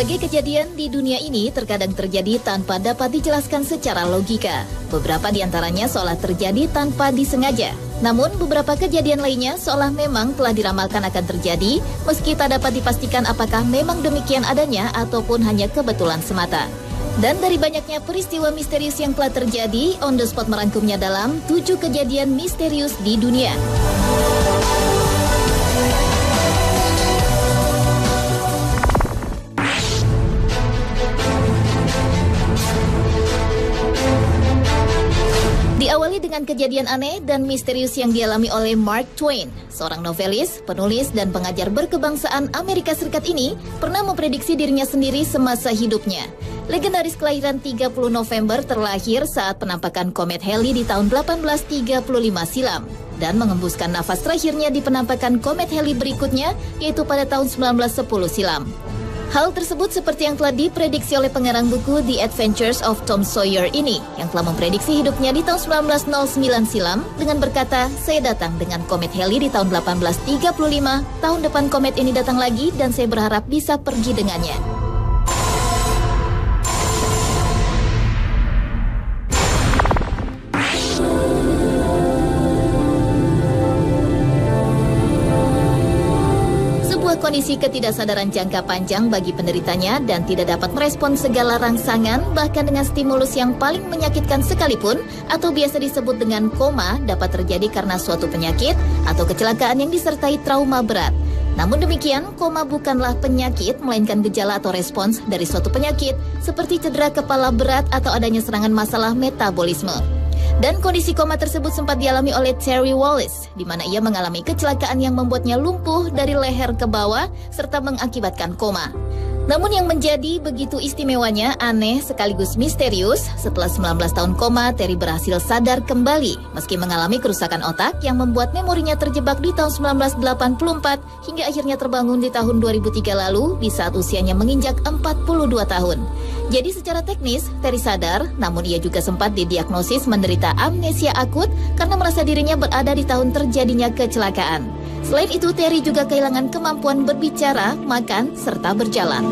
Berbagai kejadian di dunia ini terkadang terjadi tanpa dapat dijelaskan secara logika. Beberapa di antaranya seolah terjadi tanpa disengaja. Namun beberapa kejadian lainnya seolah memang telah diramalkan akan terjadi, meski tak dapat dipastikan apakah memang demikian adanya ataupun hanya kebetulan semata. Dan dari banyaknya peristiwa misterius yang telah terjadi, On The Spot merangkumnya dalam 7 kejadian misterius di dunia. Diawali dengan kejadian aneh dan misterius yang dialami oleh Mark Twain. Seorang novelis, penulis, dan pengajar berkebangsaan Amerika Serikat ini pernah memprediksi dirinya sendiri semasa hidupnya. Legendaris kelahiran 30 November terlahir saat penampakan komet Halley di tahun 1835 silam dan mengembuskan nafas terakhirnya di penampakan komet Halley berikutnya, yaitu pada tahun 1910 silam. Hal tersebut seperti yang telah diprediksi oleh pengarang buku The Adventures of Tom Sawyer ini, yang telah memprediksi hidupnya di tahun 1909 silam dengan berkata, "Saya datang dengan komet Halley di tahun 1835, tahun depan komet ini datang lagi dan saya berharap bisa pergi dengannya." Kondisi ketidaksadaran jangka panjang bagi penderitanya dan tidak dapat merespon segala rangsangan, bahkan dengan stimulus yang paling menyakitkan sekalipun, atau biasa disebut dengan koma, dapat terjadi karena suatu penyakit atau kecelakaan yang disertai trauma berat. Namun demikian, koma bukanlah penyakit, melainkan gejala atau respons dari suatu penyakit, seperti cedera kepala berat atau adanya serangan masalah metabolisme. Dan kondisi koma tersebut sempat dialami oleh Terry Wallace, di mana ia mengalami kecelakaan yang membuatnya lumpuh dari leher ke bawah serta mengakibatkan koma. Namun yang menjadi begitu istimewanya, aneh sekaligus misterius, setelah 19 tahun koma, Terry berhasil sadar kembali meski mengalami kerusakan otak yang membuat memorinya terjebak di tahun 1984 hingga akhirnya terbangun di tahun 2003 lalu di saat usianya menginjak 42 tahun. Jadi secara teknis, Terry sadar, namun ia juga sempat didiagnosis menderita amnesia akut karena merasa dirinya berada di tahun terjadinya kecelakaan. Selain itu, Terry juga kehilangan kemampuan berbicara, makan, serta berjalan.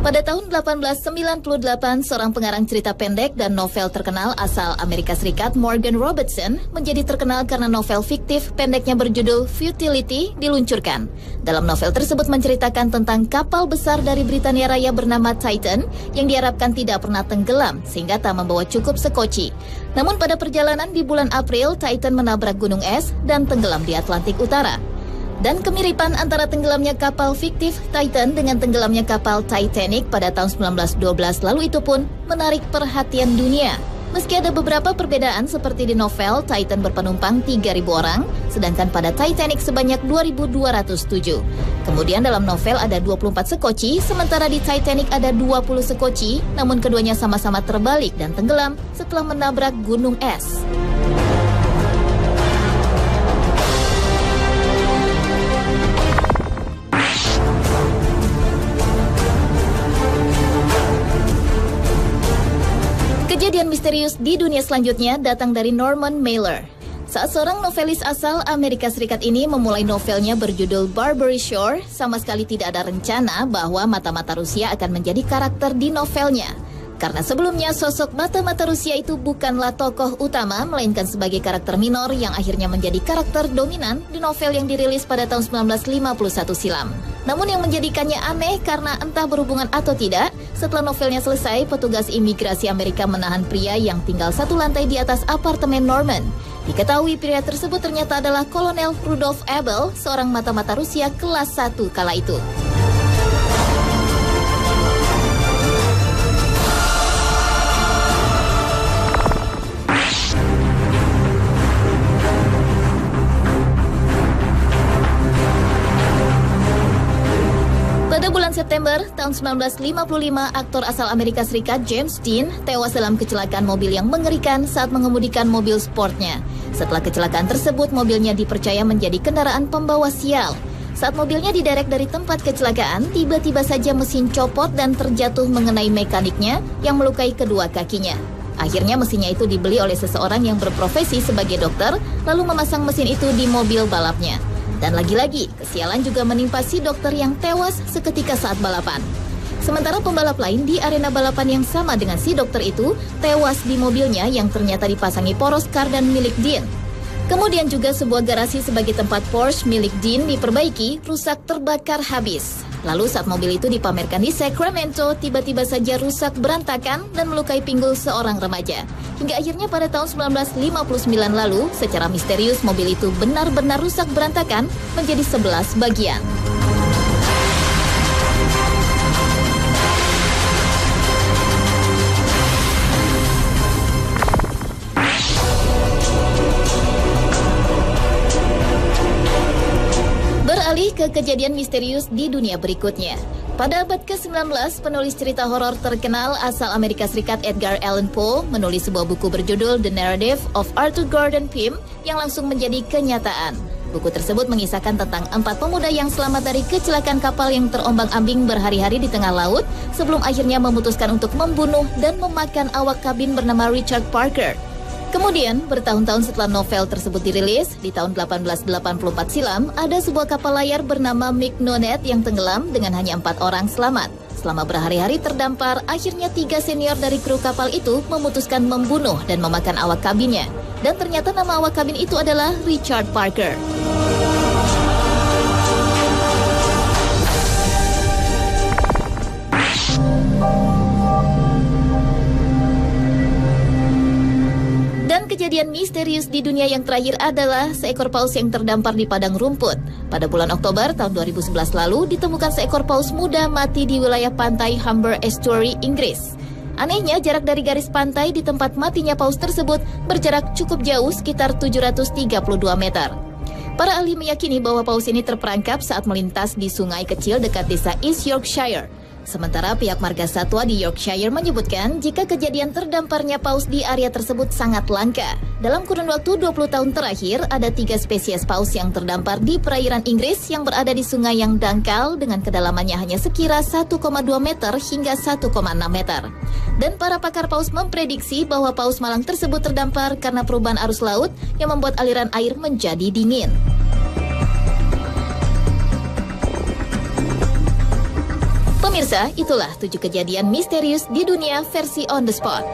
Pada tahun 1898, seorang pengarang cerita pendek dan novel terkenal asal Amerika Serikat, Morgan Robertson, menjadi terkenal karena novel fiktif pendeknya berjudul Futility diluncurkan. Dalam novel tersebut menceritakan tentang kapal besar dari Britania Raya bernama Titan yang diharapkan tidak pernah tenggelam sehingga tak membawa cukup sekoci. Namun pada perjalanan di bulan April, Titan menabrak gunung es dan tenggelam di Atlantik Utara. Dan kemiripan antara tenggelamnya kapal fiktif Titan dengan tenggelamnya kapal Titanic pada tahun 1912 lalu itu pun menarik perhatian dunia. Meski ada beberapa perbedaan seperti di novel, Titan berpenumpang 3.000 orang, sedangkan pada Titanic sebanyak 2.207. Kemudian dalam novel ada 24 sekoci, sementara di Titanic ada 20 sekoci, namun keduanya sama-sama terbalik dan tenggelam setelah menabrak gunung es. Kejadian misterius di dunia selanjutnya datang dari Norman Mailer. Saat seorang novelis asal Amerika Serikat ini memulai novelnya berjudul Barbary Shore, sama sekali tidak ada rencana bahwa mata-mata Rusia akan menjadi karakter di novelnya. Karena sebelumnya sosok mata-mata Rusia itu bukanlah tokoh utama, melainkan sebagai karakter minor yang akhirnya menjadi karakter dominan di novel yang dirilis pada tahun 1951 silam. Namun yang menjadikannya aneh karena entah berhubungan atau tidak, setelah novelnya selesai, petugas imigrasi Amerika menahan pria yang tinggal satu lantai di atas apartemen Norman. Diketahui pria tersebut ternyata adalah Kolonel Rudolf Abel, seorang mata-mata Rusia kelas 1 kala itu. Pada bulan September tahun 1955, aktor asal Amerika Serikat James Dean tewas dalam kecelakaan mobil yang mengerikan saat mengemudikan mobil sportnya. Setelah kecelakaan tersebut, mobilnya dipercaya menjadi kendaraan pembawa sial. Saat mobilnya diderek dari tempat kecelakaan, tiba-tiba saja mesin copot dan terjatuh mengenai mekaniknya yang melukai kedua kakinya. Akhirnya mesinnya itu dibeli oleh seseorang yang berprofesi sebagai dokter, lalu memasang mesin itu di mobil balapnya. Dan lagi-lagi, kesialan juga menimpa si dokter yang tewas seketika saat balapan. Sementara pembalap lain di arena balapan yang sama dengan si dokter itu tewas di mobilnya yang ternyata dipasangi poros kardan milik Dean. Kemudian juga sebuah garasi sebagai tempat Porsche milik Dean diperbaiki rusak terbakar habis. Lalu saat mobil itu dipamerkan di Sacramento, tiba-tiba saja rusak berantakan dan melukai pinggul seorang remaja. Hingga akhirnya pada tahun 1959 lalu, secara misterius mobil itu benar-benar rusak berantakan menjadi 11 bagian. Beralih ke kejadian misterius di dunia berikutnya. Pada abad ke-19, penulis cerita horor terkenal asal Amerika Serikat Edgar Allan Poe menulis sebuah buku berjudul The Narrative of Arthur Gordon Pym yang langsung menjadi kenyataan. Buku tersebut mengisahkan tentang 4 pemuda yang selamat dari kecelakaan kapal yang terombang-ambing berhari-hari di tengah laut sebelum akhirnya memutuskan untuk membunuh dan memakan awak kabin bernama Richard Parker. Kemudian, bertahun-tahun setelah novel tersebut dirilis, di tahun 1884 silam, ada sebuah kapal layar bernama Mignonet yang tenggelam dengan hanya 4 orang selamat. Selama berhari-hari terdampar, akhirnya 3 senior dari kru kapal itu memutuskan membunuh dan memakan awak kabinnya. Dan ternyata nama awak kabin itu adalah Richard Parker. Dan kejadian misterius di dunia yang terakhir adalah seekor paus yang terdampar di padang rumput. Pada bulan Oktober tahun 2011 lalu, ditemukan seekor paus muda mati di wilayah pantai Humber Estuary, Inggris. Anehnya, jarak dari garis pantai di tempat matinya paus tersebut berjarak cukup jauh, sekitar 732 meter. Para ahli meyakini bahwa paus ini terperangkap saat melintas di sungai kecil dekat desa East Yorkshire. Sementara pihak marga satwa di Yorkshire menyebutkan jika kejadian terdamparnya paus di area tersebut sangat langka. Dalam kurun waktu 20 tahun terakhir, ada 3 spesies paus yang terdampar di perairan Inggris yang berada di sungai yang dangkal dengan kedalamannya hanya sekira 1,2 meter hingga 1,6 meter. Dan para pakar paus memprediksi bahwa paus malang tersebut terdampar karena perubahan arus laut yang membuat aliran air menjadi dingin. Pemirsa, itulah 7 kejadian misterius di dunia versi On The Spot.